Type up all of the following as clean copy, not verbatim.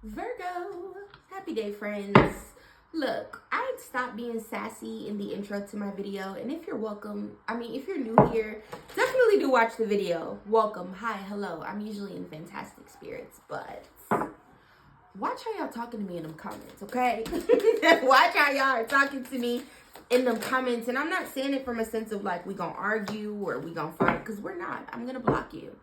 Virgo, happy day, friends. Look, I stopped being sassy in the intro to my video, and if you're if you're new here, definitely do watch the video. Welcome, hi, hello. I'm usually in fantastic spirits, but watch how y'all talking to me in them comments, okay? Watch how y'all are talking to me in them comments, and I'm not saying it from a sense of like we gonna argue or we gonna fight, because we're not. I'm gonna block you.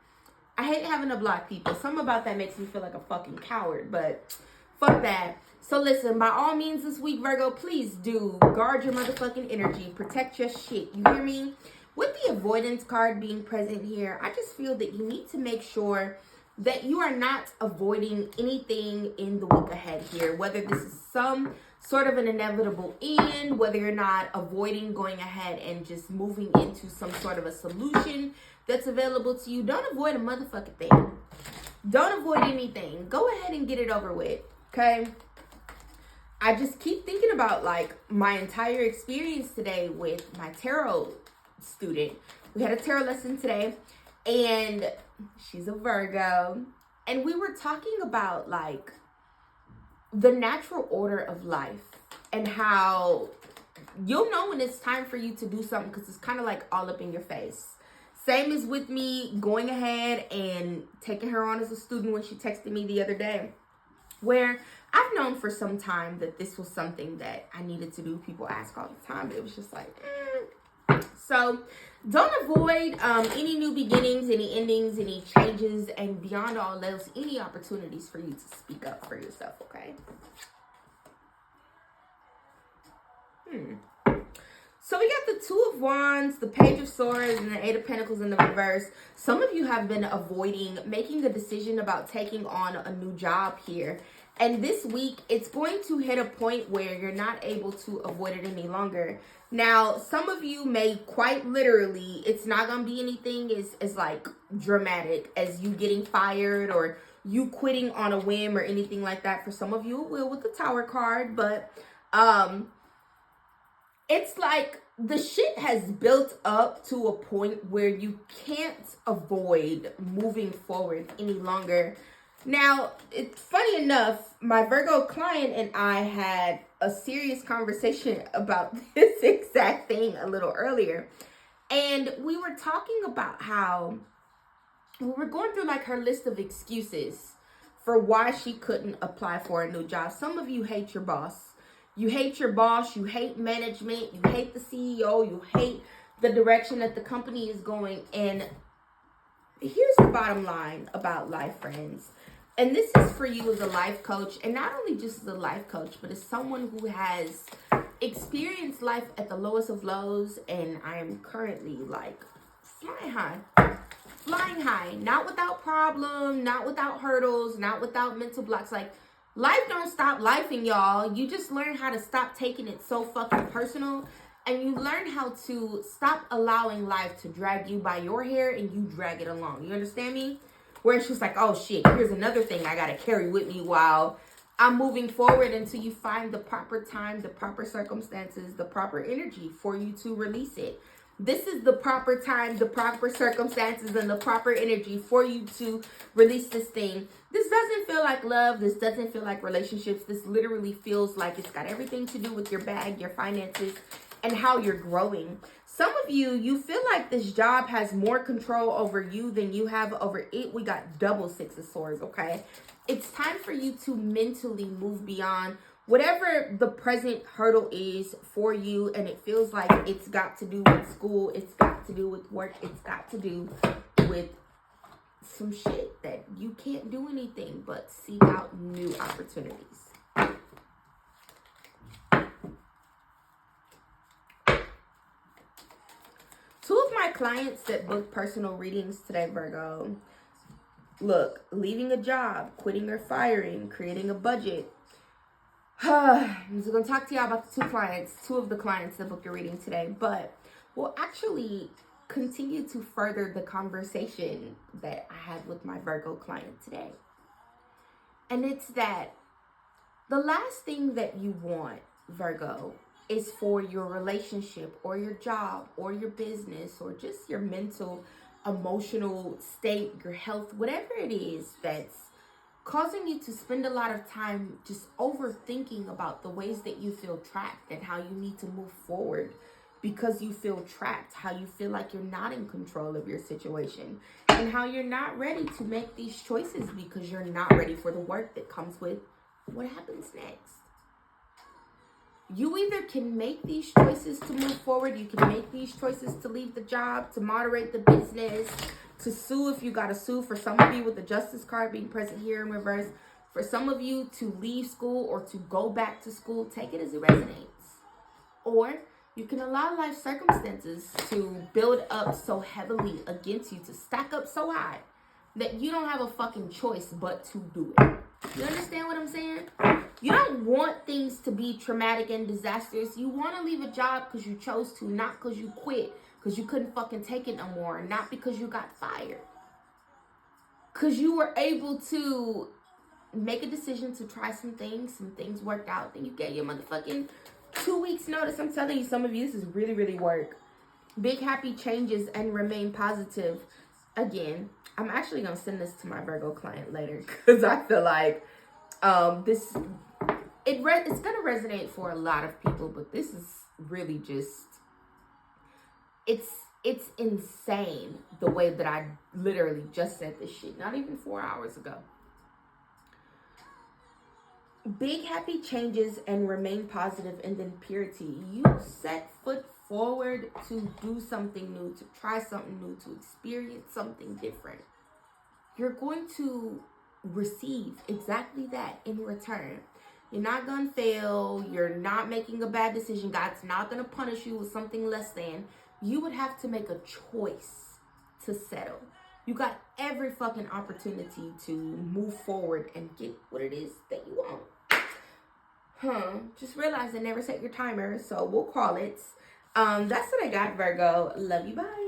I hate having to block people. Something about that makes me feel like a fucking coward, but fuck that. So listen, by all means this week, Virgo, please do guard your motherfucking energy. Protect your shit. You hear me? With the avoidance card being present here, I just feel that you need to make sure that you are not avoiding anything in the week ahead here, whether this is some sort of an inevitable end, whether you're not avoiding going ahead and just moving into some sort of a solution that's available to you. Don't avoid a motherfucking thing. Don't avoid anything. Go ahead and get it over with, okay? I just keep thinking about like my entire experience today with my tarot student. We had a tarot lesson today, and she's a Virgo, and we were talking about like the natural order of life and how you'll know when it's time for you to do something because it's kind of like all up in your face. Same as with me going ahead and taking her on as a student when she texted me the other day, where I've known for some time that this was something that I needed to do. People ask all the time, but it was just like, So don't avoid any new beginnings, any endings, any changes, and beyond all those, any opportunities for you to speak up for yourself, okay? So we got the Two of Wands, the Page of Swords, and the Eight of Pentacles in the reverse. Some of you have been avoiding making a decision about taking on a new job here. And this week, it's going to hit a point where you're not able to avoid it any longer. Now, some of you may quite literally, it's not going to be anything as like dramatic as you getting fired or you quitting on a whim or anything like that. For some of you, it will with the Tower card, but it's like the shit has built up to a point where you can't avoid moving forward any longer. Now, it's funny enough, my Virgo client and I had a serious conversation about this exact thing a little earlier. And we were talking about how we were going through like her list of excuses for why she couldn't apply for a new job. Some of you hate your boss. You hate your boss, you hate management, you hate the CEO, you hate the direction that the company is going. And here's the bottom line about life, friends. And this is for you as a life coach, and not only just as a life coach, but as someone who has experienced life at the lowest of lows. And I am currently like flying high, not without problem, not without hurdles, not without mental blocks. Like, life don't stop lifing, y'all. You just learn how to stop taking it so fucking personal. And you learn how to stop allowing life to drag you by your hair and you drag it along. You understand me? Where it's just like, oh shit, here's another thing I gotta carry with me while I'm moving forward, until you find the proper time, the proper circumstances, the proper energy for you to release it. This is the proper time, the proper circumstances, and the proper energy for you to release this thing. This doesn't feel like love. This doesn't feel like relationships. This literally feels like it's got everything to do with your bag, your finances, and how you're growing. Some of you, you feel like this job has more control over you than you have over it. We got double Six of Swords, okay? It's time for you to mentally move beyond whatever the present hurdle is for you, and it feels like it's got to do with school, it's got to do with work, it's got to do with some shit that you can't do anything but seek out new opportunities. Two of my clients that booked personal readings today, Virgo, look, leaving a job, quitting or firing, creating a budget. I'm just going to talk to y'all about the two of the clients that booked a reading today, but we'll actually continue to further the conversation that I had with my Virgo client today. And it's that the last thing that you want, Virgo, is for your relationship or your job or your business or just your mental, emotional state, your health, whatever it is that's causing you to spend a lot of time just overthinking about the ways that you feel trapped and how you need to move forward because you feel trapped, how you feel like you're not in control of your situation, and how you're not ready to make these choices because you're not ready for the work that comes with what happens next. You either can make these choices to move forward, you can make these choices to leave the job, to moderate the business, to sue if you gotta sue. For some of you with the justice card being present here in reverse, for some of you to leave school or to go back to school, take it as it resonates. Or you can allow life circumstances to build up so heavily against you, to stack up so high that you don't have a fucking choice but to do it. You understand what I'm saying? You don't want things to be traumatic and disastrous. You want to leave a job because you chose to, not because you quit, because you couldn't fucking take it no more, not because you got fired. Because you were able to make a decision to try some things worked out, then you get your motherfucking 2 weeks notice. I'm telling you, some of you, this is really, really work. Big happy changes and remain positive. Again, I'm actually going to send this to my Virgo client later because I feel like it's going to resonate for a lot of people, but this is really just, it's insane the way that I literally just said this shit, not even 4 hours ago. Big happy changes and remain positive, and then purity. You set foot forward to do something new, to try something new, to experience something different. You're going to receive exactly that in return. You're not going to fail. You're not making a bad decision. God's not going to punish you with something less than. You would have to make a choice to settle. You got every fucking opportunity to move forward and get what it is that you want. Just realize I never set your timer, so we'll call it. That's what I got, Virgo. Love you, bye.